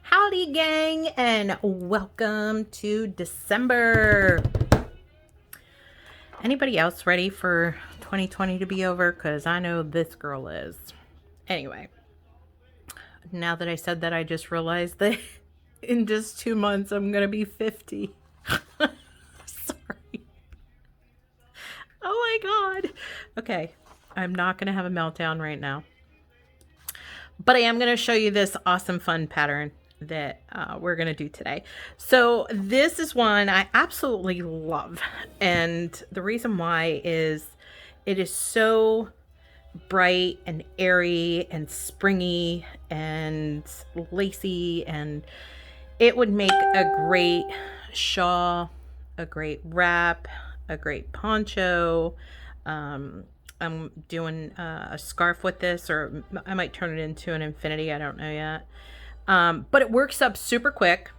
Howdy gang, and welcome to December. Anybody else ready for 2020 to be over? Because I know this girl is. Anyway, now that I said that, I just realized that in just 2 months I'm going to be 50. Sorry. Oh my God. Okay, I'm not going to have a meltdown right now. But I am going to show you this awesome fun pattern that we're going to do today. So this is one I absolutely love. And the reason why is it is so bright and airy and springy and lacy, and it would make a great shawl, a great wrap, a great poncho. I'm doing a scarf with this, or I might turn it into an infinity. I don't know yet. But it works up super quick,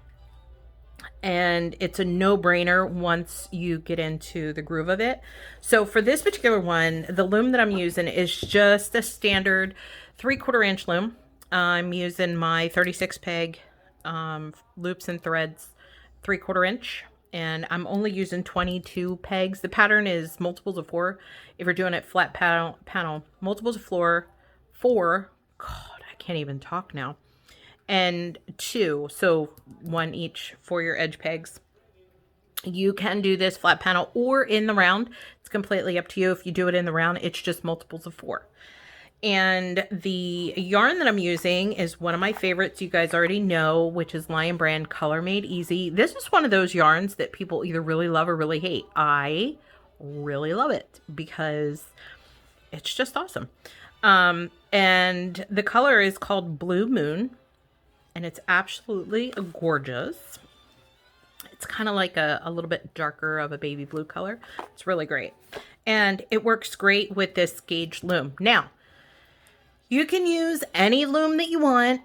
and it's a no-brainer once you get into the groove of it. So for this particular one, the loom that I'm using is just a standard 3/4 inch loom. I'm using my 36 peg loops and threads 3/4 inch. And I'm only using 22 pegs. The pattern is multiples of 4. If you're doing it flat panel, multiples of 4, God, I can't even talk now, and 2, so 1 each for your edge pegs. You can do this flat panel or in the round. It's completely up to you. If you do it in the round, it's just multiples of 4. And the yarn that I'm using is one of my favorites you guys already know, which is Lion Brand Color Made Easy. This is one of those yarns that people either really love or really hate. I really love it because it's just awesome. And the color is called Blue Moon, and it's absolutely gorgeous. It's kind of like a little bit darker of a baby blue color. It's really great. And it works great with this gauge loom. Now, you can use any loom that you want.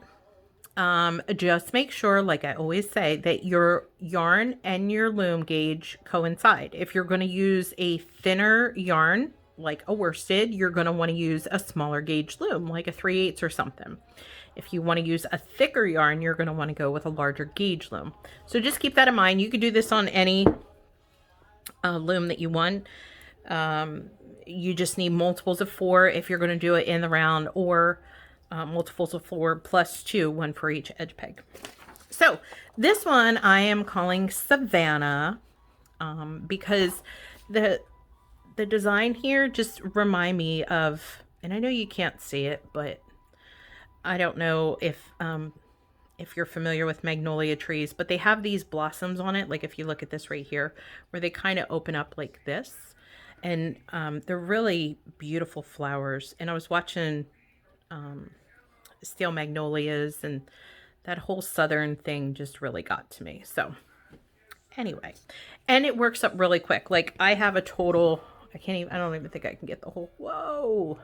Just make sure, like I always say, that your yarn and your loom gauge coincide. If you're going to use a thinner yarn, like a worsted, you're going to want to use a smaller gauge loom, like a 3/8 or something. If you want to use a thicker yarn, you're going to want to go with a larger gauge loom. So just keep that in mind. You could do this on any loom that you want. You just need multiples of 4 if you're going to do it in the round, or multiples of 4 plus 2, 1 for each edge peg. So this one I am calling Savannah because the design here just remind me of, and I know you can't see it, but I don't know if you're familiar with magnolia trees, but they have these blossoms on it. Like if you look at this right here, where they kind of open up like this. And they're really beautiful flowers. And I was watching steel magnolias, and that whole southern thing just really got to me. So anyway, and it works up really quick. Like I have a total, I don't even think I can get the whole,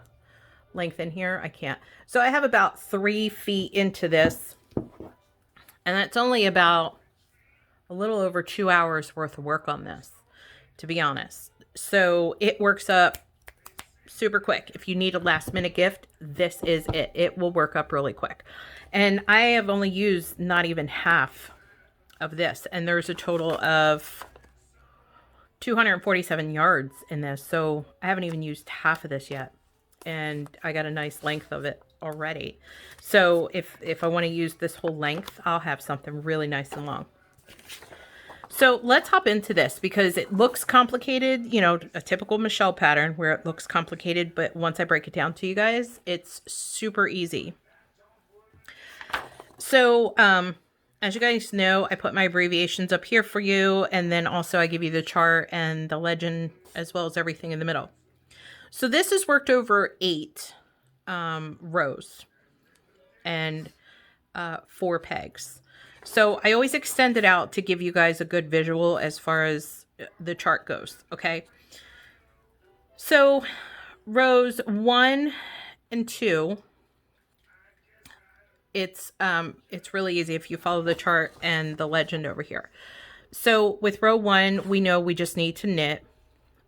length in here. I can't. So I have about 3 feet into this, and that's only about a little over 2 hours worth of work on this, to be honest. So it works up super quick. If you need a last minute gift, this is it. It will work up really quick. And I have only used not even half of this. And there's a total of 247 yards in this. So I haven't even used half of this yet. And I got a nice length of it already. So if I want to use this whole length, I'll have something really nice and long. So let's hop into this because it looks complicated, you know, a typical Michelle pattern where it looks complicated, but once I break it down to you guys, it's super easy. So, as you guys know, I put my abbreviations up here for you, and then also I give you the chart and the legend as well as everything in the middle. So this is worked over 8 rows and 4 pegs. So I always extend it out to give you guys a good visual as far as the chart goes, okay? So rows 1 and 2, it's really easy if you follow the chart and the legend over here. So with row 1, we know we just need to knit.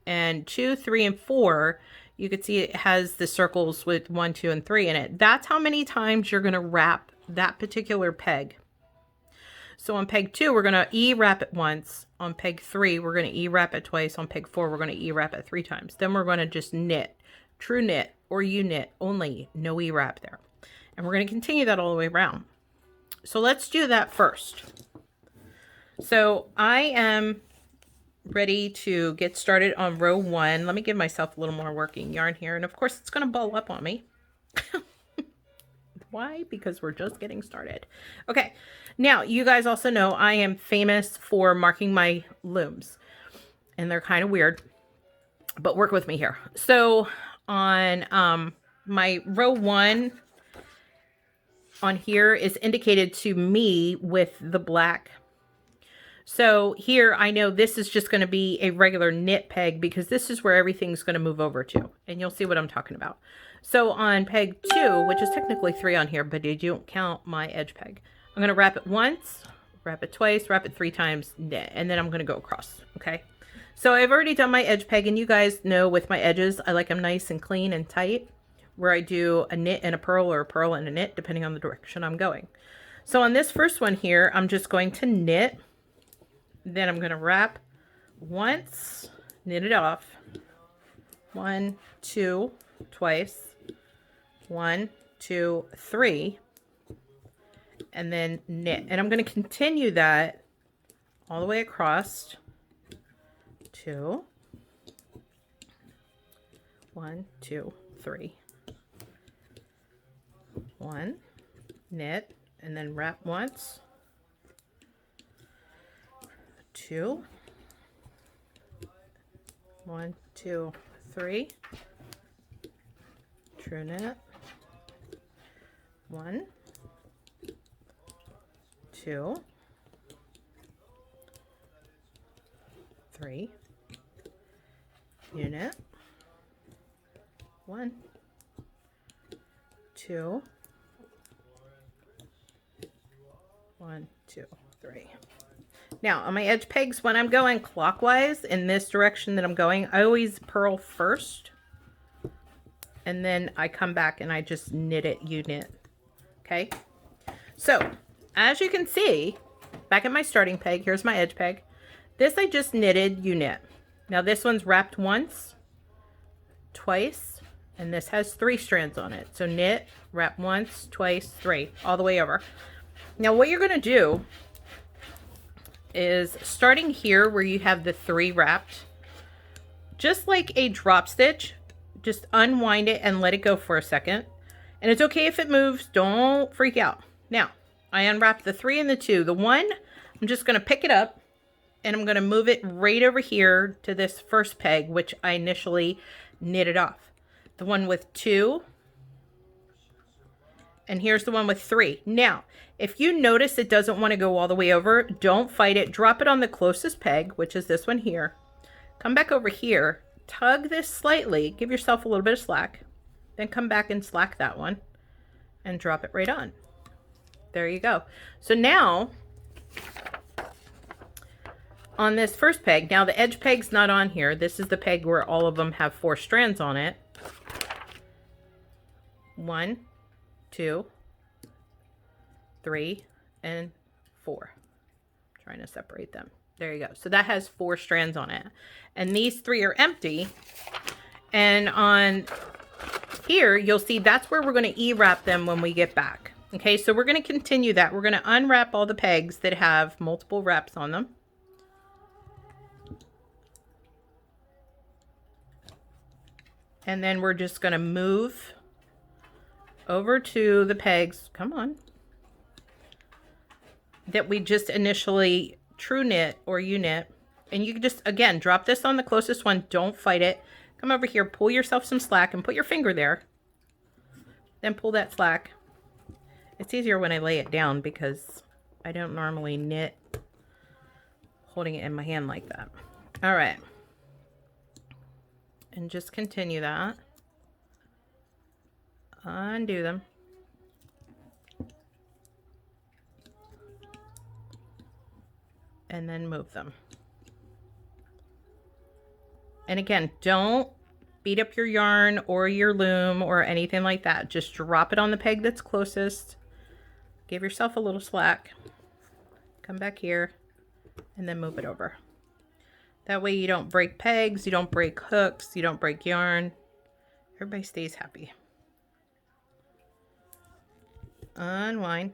And 2, 3, and 4, you can see it has the circles with 1, 2, and 3 in it. That's how many times you're going to wrap that particular peg. So on peg 2, we're going to E-wrap it once. On peg 3, we're going to E-wrap it twice. On peg 4, we're going to E-wrap it 3 times. Then we're going to just knit, true knit or U-knit only, no E-wrap there. And we're going to continue that all the way around. So let's do that first. So I am ready to get started on row 1. Let me give myself a little more working yarn here. And of course it's going to ball up on me. Why? Because we're just getting started. Okay. Now you guys also know I am famous for marking my looms, and they're kind of weird, but work with me here. So on my row 1 on here is indicated to me with the black. So here I know this is just going to be a regular knit peg because this is where everything's going to move over to, and you'll see what I'm talking about. So on peg 2, which is technically 3 on here, but I don't count my edge peg, I'm going to wrap it once, wrap it twice, wrap it 3 times, knit, and then I'm going to go across. Okay. So I've already done my edge peg, and you guys know with my edges, I like them nice and clean and tight, where I do a knit and a purl or a purl and a knit, depending on the direction I'm going. So on this first one here, I'm just going to knit. Then I'm going to wrap once, knit it off, 1, 2, twice, 1, 2, 3, and then knit. And I'm going to continue that all the way across. 2, 1, 2, 3, 1, knit, and then wrap once, 2, 1, 2, 3, true knit, 1, 2, 3, unit, 1, 2, 1, 2, 3. Now on my edge pegs, when I'm going clockwise in this direction that I'm going, I always purl first, and then I come back and I just knit it, U-knit. Okay. So as you can see, back at my starting peg, here's my edge peg. This I just knitted, U-knit. Now this one's wrapped once, twice, and this has 3 strands on it. So knit, wrap once, twice, 3, all the way over. Now what you're going to do is, starting here where you have the 3 wrapped, just like a drop stitch, just unwind it and let it go for a second. And it's okay if it moves, don't freak out. Now I unwrapped the 3 and the 2. The 1, I'm just going to pick it up and I'm going to move it right over here to this first peg, which I initially knitted off. The one with 2, and here's the one with 3. Now if you notice it doesn't want to go all the way over, don't fight it. Drop it on the closest peg, which is this one here. Come back over here, tug this slightly, give yourself a little bit of slack, then come back and slack that one and drop it right on. There you go. So now on this first peg, now the edge peg's not on here. This is the peg where all of them have 4 strands on it. 1, 2, 3, and 4. I'm trying to separate them. There you go. So that has 4 strands on it. And these 3 are empty. And on here, you'll see that's where we're going to E-wrap them when we get back. Okay, so we're going to continue that. We're going to unwrap all the pegs that have multiple wraps on them. And then we're just going to move over to the pegs. Come on. That we just initially true knit or U-knit, and you can just again drop this on the closest one, don't fight it, come over here, pull yourself some slack and put your finger there, then pull that slack. It's easier when I lay it down because I don't normally knit holding it in my hand like that. All right, and just continue that, undo them. And then move them. And again, don't beat up your yarn or your loom or anything like that. Just drop it on the peg that's closest. Give yourself a little slack. come back here, and then move it over. That way you don't break pegs, you don't break hooks, you don't break yarn. Everybody stays happy. Unwind.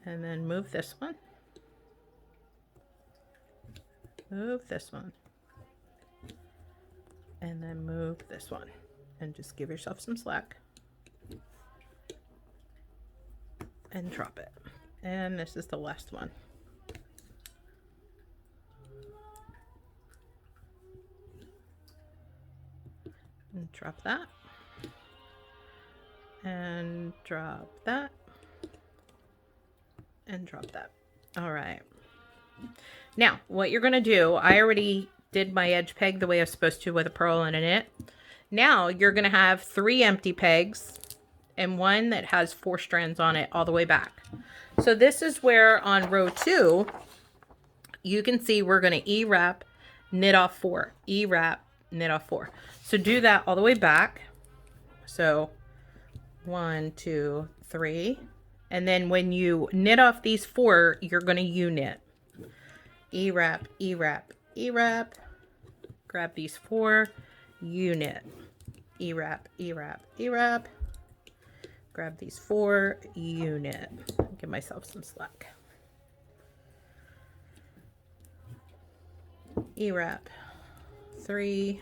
And then move this one. Move this one. And then move this one. And just give yourself some slack. And drop it. And this is the last one. And drop that. And drop that. And drop that. All right. Now, what you're going to do, I already did my edge peg the way I was supposed to with a purl and a knit. Now, you're going to have 3 empty pegs and one that has 4 strands on it all the way back. So this is where on row 2, you can see we're going to E-wrap, knit off 4, E-wrap, knit off 4. So do that all the way back. So 1, 2, 3. And then when you knit off these 4, you're going to U-knit. E-wrap, E-wrap, E-wrap. Grab these 4, U-knit. E-wrap, E-wrap, E-wrap. Grab these 4, U-knit. Give myself some slack. E-wrap, 3,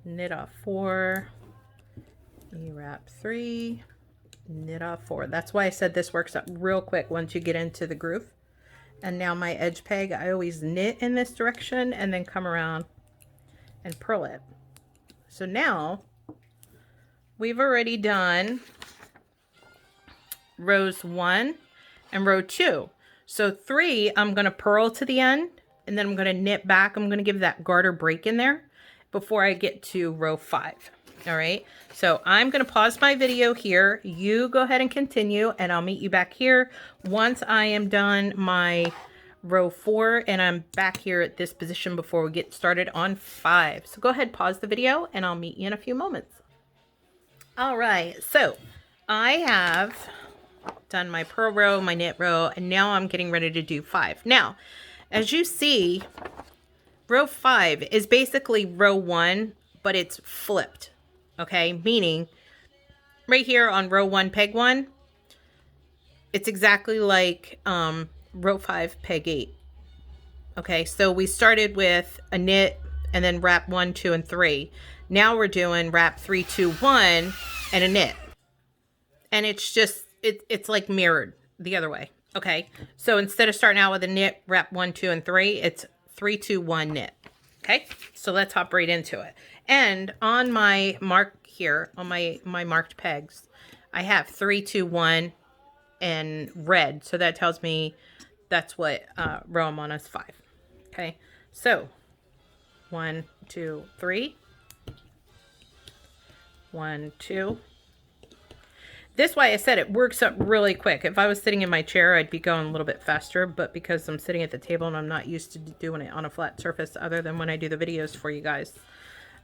knit off 4, E-wrap 3, knit off 4. That's why I said this works up real quick once you get into the groove. And now my edge peg, I always knit in this direction and then come around and purl it. So now we've already done rows 1 and row 2. So 3, I'm going to purl to the end, and then I'm going to knit back. I'm going to give that garter break in there before I get to row 5. All right. So I'm going to pause my video here. You go ahead and continue, and I'll meet you back here once I am done my row 4 and I'm back here at this position before we get started on 5. So go ahead, pause the video, and I'll meet you in a few moments. All right. So I have done my purl row, my knit row, and now I'm getting ready to do 5. Now, as you see, row 5 is basically row 1, but it's flipped. Okay, meaning right here on row 1, peg 1, it's exactly like row 5, peg 8. Okay, so we started with a knit and then wrap 1, 2, and 3. Now we're doing wrap 3, 2, 1 and a knit. And it's just, it's like mirrored the other way. Okay, so instead of starting out with a knit, wrap 1, 2, and 3, it's 3, 2, 1 knit. Okay, so let's hop right into it. And on my mark here, on my marked pegs, I have 3, 2, 1 and red. So that tells me that's what row I'm on is 5. Okay, so 1, 2, 3. 1, 2. This way I said it works up really quick. If I was sitting in my chair, I'd be going a little bit faster, but because I'm sitting at the table and I'm not used to doing it on a flat surface other than when I do the videos for you guys,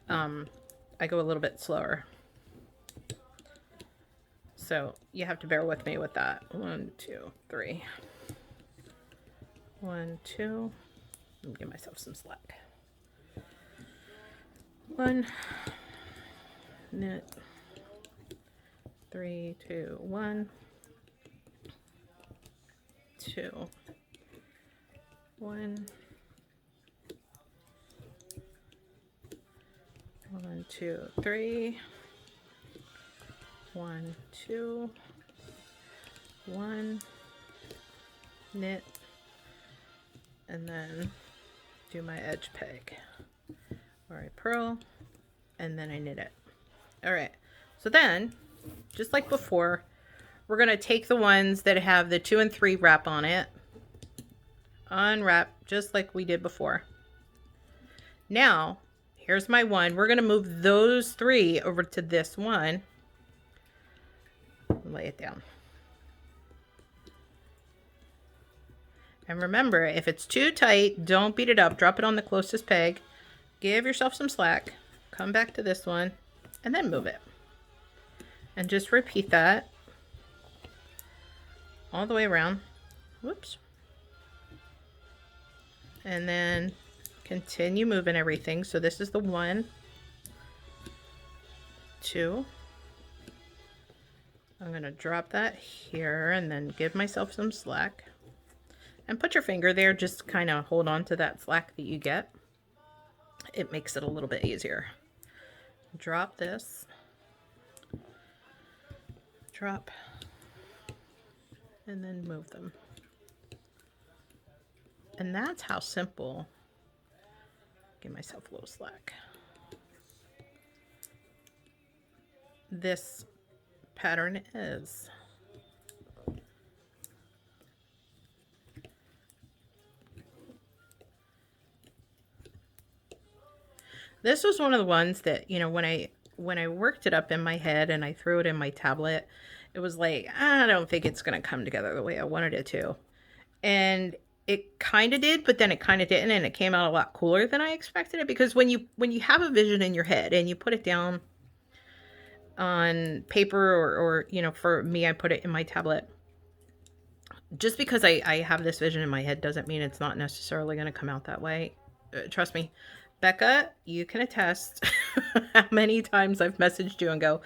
I go a little bit slower. So you have to bear with me with that. 1, 2, 3. 1, 2. Let me give myself some slack. 1. Knit. 3, 2, 1, 2, 1, 1, 2, 3, 1, 2, 1, knit, and then do my edge peg, or I purl, and then I knit it. All right, so then, just like before, we're going to take the ones that have the 2 and 3 wrap on it, unwrap just like we did before. Now, here's my 1. We're going to move those 3 over to this one. Lay it down. And remember, if it's too tight, don't beat it up. Drop it on the closest peg. Give yourself some slack. Come back to this one and then move it. And just repeat that all the way around. Whoops. And then continue moving everything. So this is the 1, 2. I'm going to drop that here and then give myself some slack. And put your finger there, just kind of hold on to that slack that you get. It makes it a little bit easier. Drop this. Drop. And then move them. And that's how simple. Give myself a little slack. This pattern is. This was one of the ones that, you know, when I worked it up in my head and I threw it in my tablet, it was like, I don't think it's going to come together the way I wanted it to. And it kind of did, but then it kind of didn't, and it came out a lot cooler than I expected it, because when you have a vision in your head and you put it down on paper, or you know, for me, I put it in my tablet. Just because I have this vision in my head doesn't mean it's not necessarily going to come out that way. Trust me, Becca, you can attest how many times I've messaged you and go,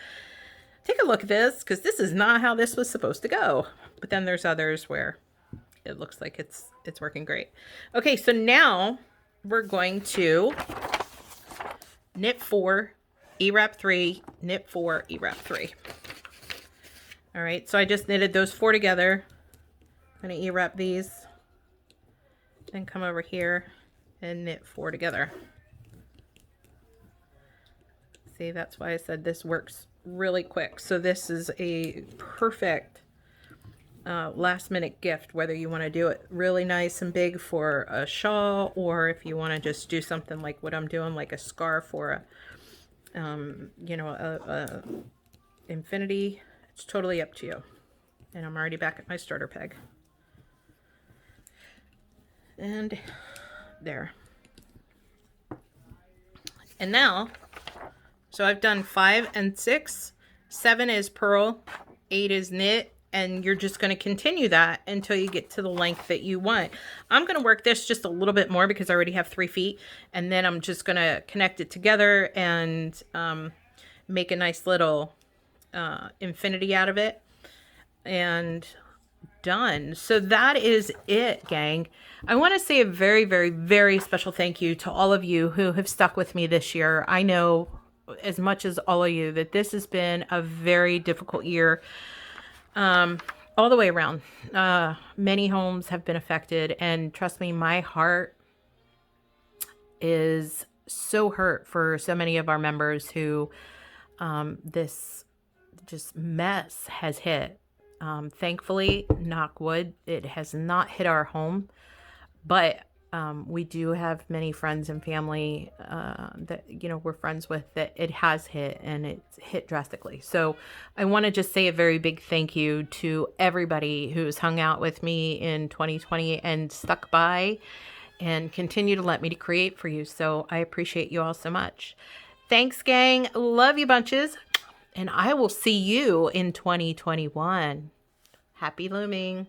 take a look at this, because this is not how this was supposed to go. But then there's others where it looks like it's working great. Okay, so now we're going to knit 4, E-wrap 3, knit 4, E-wrap 3. All right, so I just knitted those 4 together. I'm going to E-wrap these, then come over here and knit 4 together. See, that's why I said this works really quick. So this is a perfect last minute gift, whether you want to do it really nice and big for a shawl, or if you want to just do something like what I'm doing, like a scarf or a you know, a infinity. It's totally up to you. And I'm already back at my starter peg. And there. And now, so I've done 5 and 6. 7 is purl, 8 is knit, and you're just going to continue that until you get to the length that you want. I'm going to work this just a little bit more because I already have 3 feet, and then I'm just going to connect it together and make a nice little infinity out of it, and done. So that is it, gang. I want to say a very, very, very special thank you to all of you who have stuck with me this year. I know, as much as all of you, that this has been a very difficult year. All the way around. Many homes have been affected, and trust me, my heart is so hurt for so many of our members who this just mess has hit. Thankfully, knock wood, it has not hit our home, but we do have many friends and family that, you know, we're friends with, that it has hit, and it's hit drastically. So I want to just say a very big thank you to everybody who's hung out with me in 2020 and stuck by and continue to let me to create for you. So I appreciate you all so much. Thanks, gang. Love you bunches. And I will see you in 2021. Happy looming.